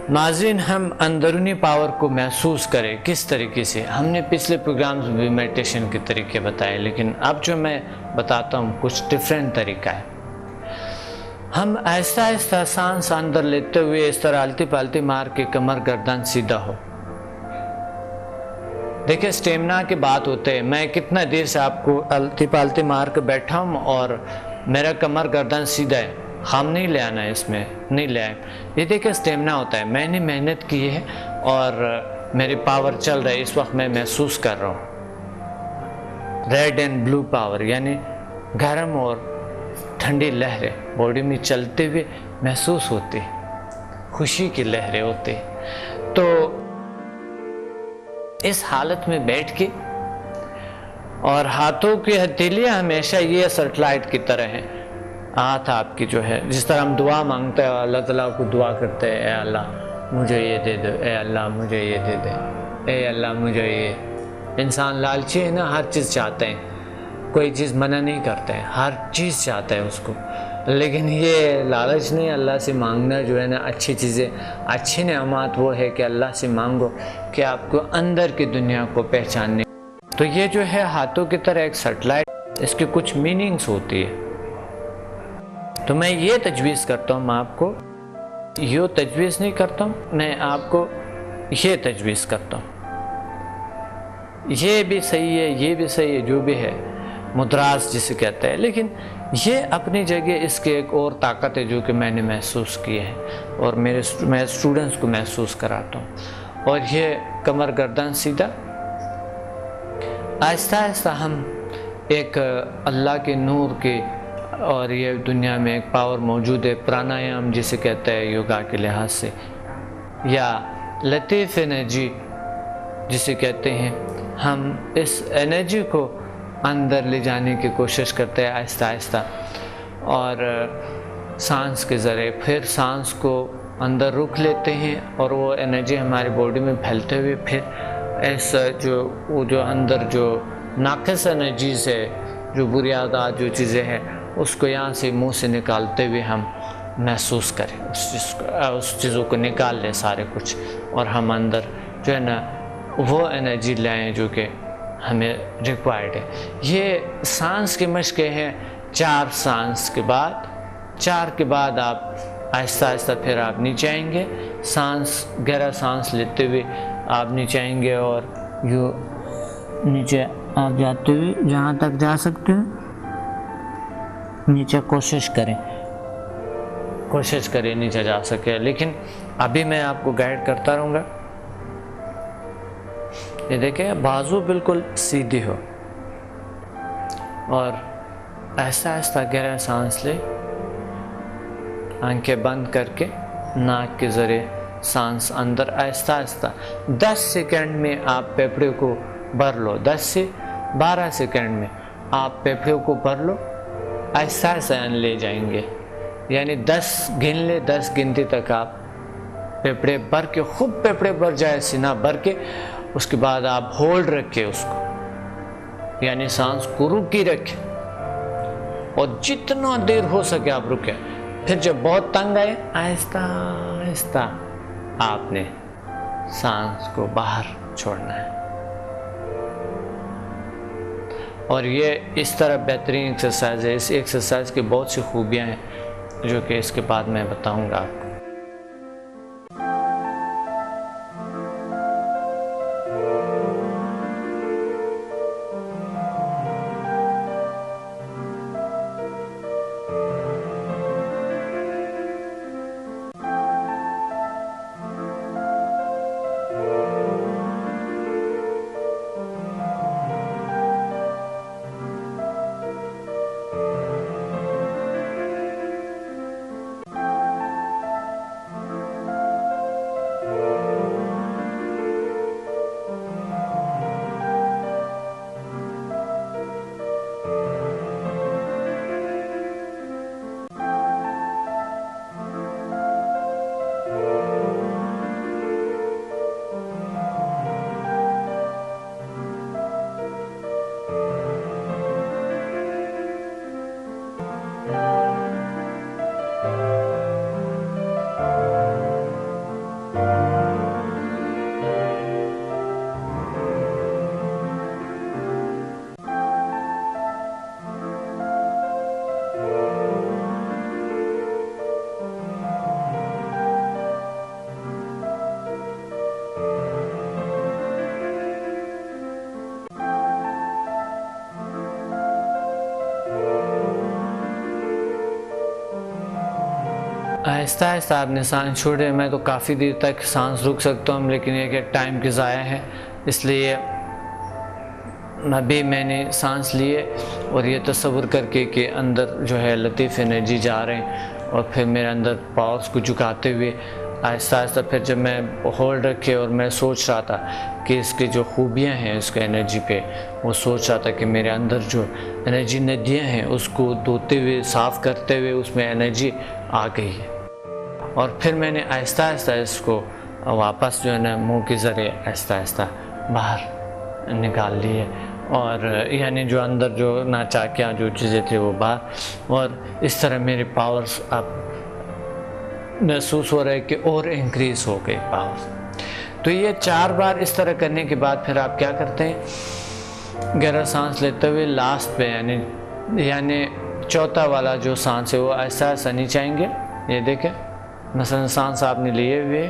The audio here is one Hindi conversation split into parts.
नाज़रीन, हम अंदरूनी पावर को महसूस करें किस तरीके से। हमने पिछले प्रोग्राम्स में भी मेडिटेशन के तरीके बताए, लेकिन अब जो मैं बताता हूँ कुछ डिफरेंट तरीका है। हम आहिस्ता आहिस्ता सांस अंदर लेते हुए इस तरह आलती पालती मार के कमर गर्दन सीधा हो। देखिए, स्टेमिना की बात होते है। मैं कितना देर से आपको आलती पालती मार के बैठा हूँ और मेरा कमर गर्दन सीधा है। हम नहीं ले आना है, इसमें नहीं ले आए। ये देखिए स्टेमिना होता है। मैंने मेहनत की है और मेरी पावर चल रही है। इस वक्त मैं महसूस कर रहा हूँ रेड एंड ब्लू पावर, यानी गर्म और ठंडी लहरें बॉडी में चलते हुए महसूस होती, खुशी की लहरें होती। तो इस हालत में बैठ के और हाथों की हथेलियां हमेशा ये सेटेलाइट की तरह हैं। हाथ आपकी जो है, जिस तरह हम दुआ मांगते हैं, अल्लाह ताला को दुआ करते हैं, ए अल्लाह मुझे ये दे दो, ए अल्लाह मुझे ये दे दे, ए अल्लाह मुझे ये। इंसान लालची है ना, हर चीज़ चाहते हैं, कोई चीज़ मना नहीं करते हैं, हर चीज़ चाहते हैं उसको। लेकिन ये लालच नहीं, अल्लाह से मांगना जो है ना, अच्छी चीज़ें, अच्छी नेमत वो है कि अल्लाह से मांगो कि आपको अंदर की दुनिया को पहचानने। तो ये जो है हाथों की तरह एक सेटेलाइट, इसकी कुछ मीनिंग्स होती है। तो मैं ये तजवीज़ करता हूँ, मैं आपको यो तजवीज़ नहीं करता हूँ, मैं आपको ये तजवीज़ करता हूँ। ये भी सही है, ये भी सही है, जो भी है मुद्रास जिसे कहते हैं। लेकिन ये अपनी जगह इसकी एक और ताकत है जो कि मैंने महसूस की है और मैं स्टूडेंट्स को महसूस कराता हूँ। और ये कमर गर्दन सीधा, आहिस्ता आहिस्ता हम एक अल्लाह के नूर के, और ये दुनिया में एक पावर मौजूद है, प्राणायाम जिसे कहते हैं योगा के लिहाज से, या लतीफ़ एनर्जी जिसे कहते हैं। हम इस एनर्जी को अंदर ले जाने की कोशिश करते हैं आहिस्ता आहिस्ता, और सांस के ज़रिए फिर सांस को अंदर रुक लेते हैं और वो एनर्जी हमारी बॉडी में फैलते हुए फिर ऐसा जो अंदर जो नाक़िस एनर्जीज़ है, जो बुरी आदत जो चीज़ें हैं, उसको यहाँ से मुंह से निकालते हुए हम महसूस करें, उस चीज़ों को निकाल लें सारे कुछ, और हम अंदर जो है ना वो एनर्जी लाएँ जो कि हमें रिक्वायर्ड है। ये सांस की मशक़ें हैं। 4 सांस के बाद, 4 के बाद आप आहिस्ता आहिस्ता फिर आप नीचे आएंगे, सांस गहरा सांस लेते हुए आप नीचे आएंगे और यूँ नीचे आप जाते हुए जहाँ तक जा सकते हो नीचे कोशिश करें नीचे जा सके। लेकिन अभी मैं आपको गाइड करता रहूँगा। ये देखिए, बाजू बिल्कुल सीधी हो और आहिस्ता आहिस्ता गहरा सांस ले, आंखें बंद करके नाक के ज़रिए सांस अंदर आहिस्ता आहिस्ता 10 सेकंड में आप फेफड़े को भर लो। 10 से 12 सेकंड में आप फेफड़े को भर लो, आहिस्ता आहिस्ता ले जाएंगे, यानी 10 गिन ले, 10 गिनती तक आप फेफड़े भर के, खूब फेफड़े भर जाए, सीना भर के, उसके बाद आप होल्ड रखें उसको, यानी सांस को रुकी रखें और जितना देर हो सके आप रुके। फिर जब बहुत तंग आए, आहिस्ता आहिस्ता आपने सांस को बाहर छोड़ना है। और ये इस तरह बेहतरीन एक्सरसाइज है। इस एक्सरसाइज की बहुत सी खूबियाँ हैं जो कि इसके बाद मैं बताऊंगा आपको। आहिस्ता आहिस्ता आपने सांस छोड़े। मैं तो काफ़ी देर तक सांस रुक सकता हूँ, लेकिन एक टाइम की ज़ाया है, इसलिए अभी मैंने सांस लिए और ये तसव्वुर करके कि अंदर जो है लतीफ़ एनर्जी जा रहे हैं, और फिर मेरे अंदर पावर्स को झुकाते हुए आहिस्ता आहिस्ता फिर जब मैं होल्ड रखे और मैं सोच रहा था कि इसकी जो खूबियाँ हैं उसके एनर्जी पे, वो सोच रहा था कि मेरे अंदर जो एनर्जी नदियाँ हैं उसको धोते हुए साफ़ करते हुए उसमें एनर्जी आ गई है। और फिर मैंने आहिस्ता आहिस्ता इसको वापस जो है ना मुँह के ज़रिए आहिस्ता आहिस्ता बाहर निकाल लिए, और यानी जो अंदर जो नाचाकियाँ जो चीज़ें थी वो बाहर, और इस तरह मेरे पावर्स अब महसूस हो रहा है कि और इंक्रीज़ हो गई पावर। तो ये 4 बार इस तरह करने के बाद फिर आप क्या करते हैं, गहरा सांस लेते हुए लास्ट पे यानी चौथा वाला जो सांस है वो ऐसा ऐसा नीचे आएंगे। ये देखें, मसलन सांस आपने लिए हुए,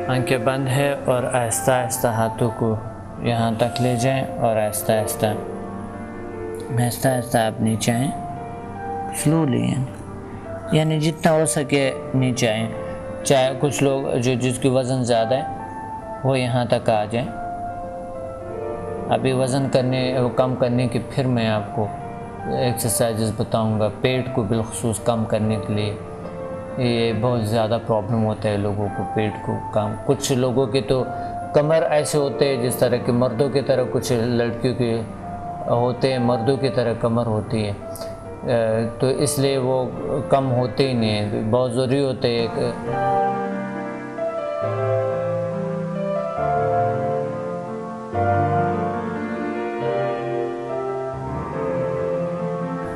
आंखें बंद है और आहिस्ता आहिस्ता हाथों को यहाँ तक ले जाएं और आहिस्ता आहिस्ता आप नीचे आएँ स्लोली, यानी जितना हो सके नीचे आएँ। चाहे कुछ लोग जो जिसकी वज़न ज़्यादा है वो यहाँ तक आ जाएं। अभी वज़न कम करने की फिर मैं आपको एक्सरसाइजेस बताऊँगा पेट को बिलखुसूस कम करने के लिए। ये बहुत ज़्यादा प्रॉब्लम होता है लोगों को पेट को कम। कुछ लोगों के तो कमर ऐसे होते हैं जिस तरह के मर्दों की तरह, कुछ लड़कियों के होते हैं मर्दों की तरह कमर होती है, तो इसलिए वो कम होते ही नहीं है, बहुत ज़रूरी होते हैं।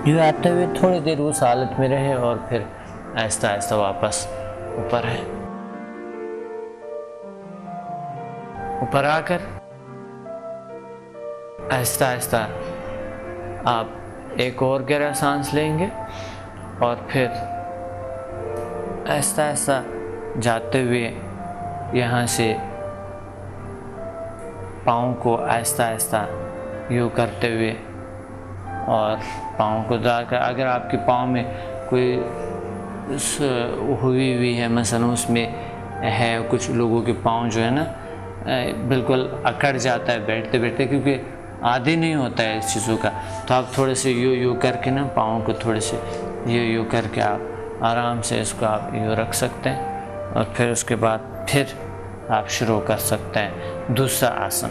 ये आते हुए थोड़ी देर उस हालत में रहे और फिर आहिस्ता आहिस्ता वापस ऊपर है। ऊपर आकर आहिस्ता आहिस्ता आप एक और गहरा सांस लेंगे और फिर आहिस्ता आहिस्ता जाते हुए यहाँ से पाँव को आहिस्ता आहिस्ता यूँ करते हुए और पाँव को डालकर, अगर आपके पाँव में कोई हुई है मसलन उसमें है, कुछ लोगों के पाँव जो है ना बिल्कुल अकड़ जाता है बैठते बैठते, क्योंकि आदी नहीं होता है इस चीज़ों का, तो आप थोड़े से यूँ करके ना पाँव को थोड़े से यूँ करके आप आराम से इसको आप यूँ रख सकते हैं, और फिर उसके बाद फिर आप शुरू कर सकते हैं दूसरा आसन।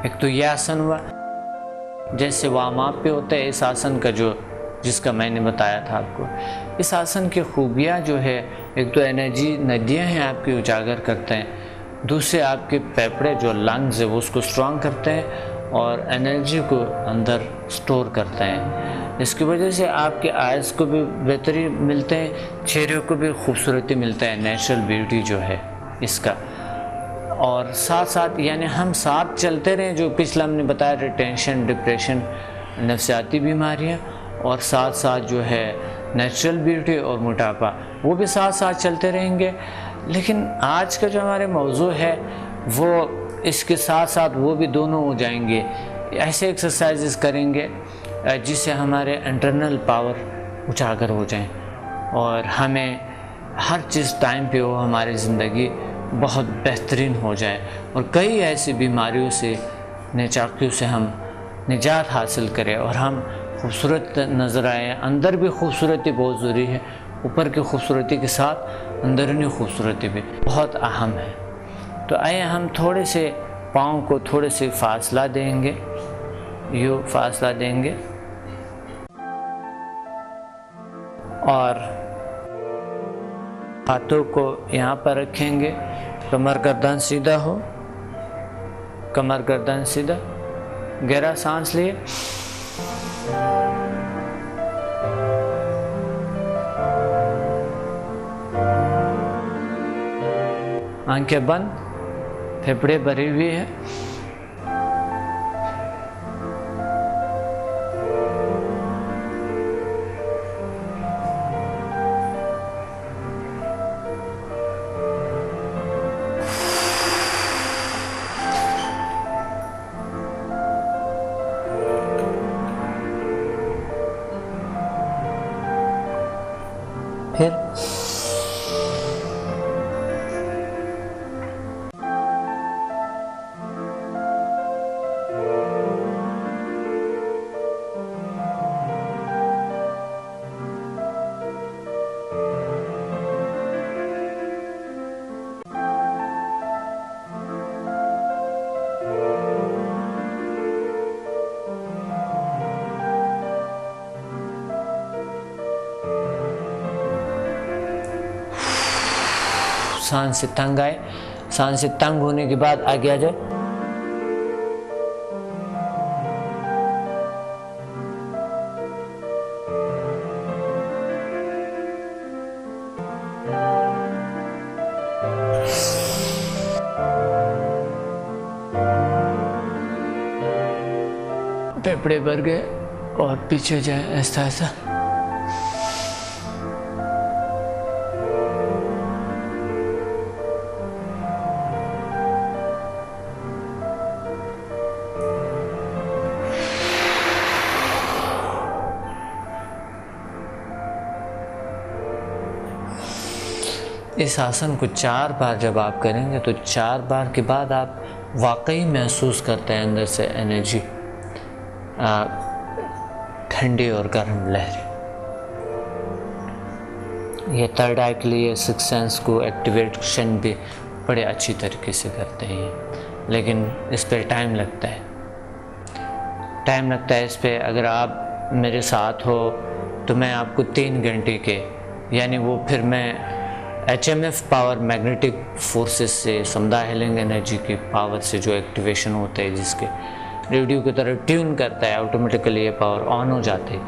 एक तो यह आसन हुआ जैसे वार्म अप पे होता है, इस आसन का जिसका मैंने बताया था आपको। इस आसन की खूबियाँ जो है, एक तो एनर्जी नदियाँ हैं आपकी उजागर करते हैं, दूसरे आपके फेफड़े जो लंग्स है वो उसको स्ट्रॉन्ग करते हैं और एनर्जी को अंदर स्टोर करते हैं। इसकी वजह से आपके आइज़ को भी बेहतरी मिलते हैं, चेहरे को भी खूबसूरती मिलता है, नेचुरल ब्यूटी जो है इसका। और साथ साथ यानी हम साथ चलते रहें, जो पिछला हमने बताया टेंशन, डिप्रेशन, नफसियाती बीमारियाँ, और साथ साथ जो है नेचुरल ब्यूटी और मोटापा, वो भी साथ साथ चलते रहेंगे। लेकिन आज का जो हमारे मौजू है वो इसके साथ साथ वो भी दोनों हो जाएंगे। ऐसे एक्सरसाइजेस करेंगे जिससे हमारे इंटरनल पावर उजागर हो जाएं और हमें हर चीज़ टाइम पे हो, हमारी ज़िंदगी बहुत बेहतरीन हो जाए और कई ऐसी बीमारियों से, नेचाकियों से हम निजात हासिल करें और हम खूबसूरत नज़र आए। अंदर भी खूबसूरती बहुत ज़रूरी है, ऊपर की खूबसूरती के साथ अंदरूनी खूबसूरती भी बहुत अहम है। तो आइए हम थोड़े से पाँव को थोड़े से फासला देंगे, यूँ फासला देंगे और हाथों को यहाँ पर रखेंगे, कमर गर्दन सीधा हो, कमर गर्दन सीधा। गहरा सांस लिए, आंखें बंद, फेफड़े भरी हुई है। सांस से तंग आए, सांस से तंग होने के बाद आगे आ जाए। फेफड़े भर गए और पीछे जाए ऐसा ऐसा। इस आसन को 4 बार जब आप करेंगे तो 4 बार के बाद आप वाकई महसूस करते हैं अंदर से एनर्जी, ठंडी और गर्म लहरें। ये थर्ड आई के लिए 6 सेंस को एक्टिवेशन भी बड़े अच्छी तरीके से करते हैं, लेकिन इस पर टाइम लगता है इस पर। अगर आप मेरे साथ हो तो मैं आपको 3 घंटे के, यानी वो फिर मैं HMF पावर, मैग्नेटिक फोर्सेस से, समुदाय हीलिंग एनर्जी की पावर से जो एक्टिवेशन होते हैं, जिसके रेडियो की तरह ट्यून करता है, ऑटोमेटिकली ये पावर ऑन हो जाती है।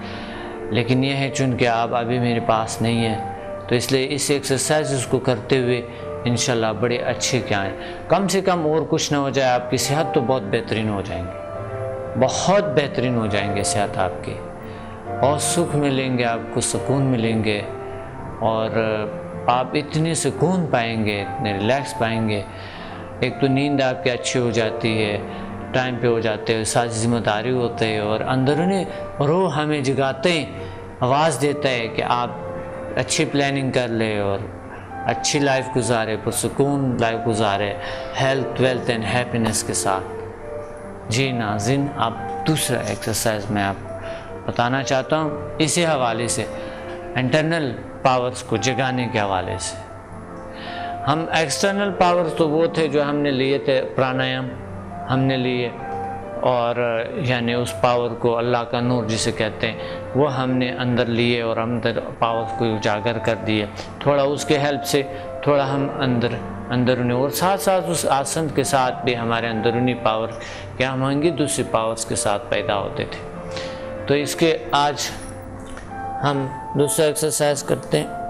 लेकिन यह है चूँकि आप अभी मेरे पास नहीं है, तो इसलिए इस एक्सरसाइज को करते हुए इंशाल्लाह बड़े अच्छे क्या हैं, कम से कम और कुछ ना हो जाए, आपकी सेहत तो बहुत बेहतरीन हो जाएंगी, बहुत बेहतरीन हो जाएंगे सेहत आपकी, और सुख मिलेंगे आपको, सुकून मिलेंगे, और आप इतने सुकून पाएंगे, इतने रिलैक्स पाएंगे। एक तो नींद आपकी अच्छी हो जाती है, टाइम पे हो जाते हैं, सारी जिम्मेदारी होते हैं, और अंदरूनी रूह हमें जगाते हैं, आवाज़ देता है कि आप अच्छी प्लानिंग कर ले और अच्छी लाइफ गुजारे, पुरसुकून लाइफ गुजारे, हेल्थ, वेल्थ एंड हैप्पीनेस के साथ। जी नाज़रीन, आप दूसरा एक्सरसाइज मैं आप बताना चाहता हूँ इसी हवाले से, इंटरनल पावर्स को जगाने के हवाले से। हम एक्सटर्नल पावर्स तो वो थे जो हमने लिए थे, प्राणायाम हमने लिए, और यानी उस पावर को, अल्लाह का नूर जिसे कहते हैं, वो हमने अंदर लिए और अंदर पावर्स को उजागर कर दिए। थोड़ा उसके हेल्प से थोड़ा हम अंदरूनी, और साथ साथ उस आसन के साथ भी हमारे अंदरूनी पावर क्या होंगी, दूसरी पावर्स के साथ पैदा होते थे। तो इसके आज हम दूसरा एक्सरसाइज करते हैं।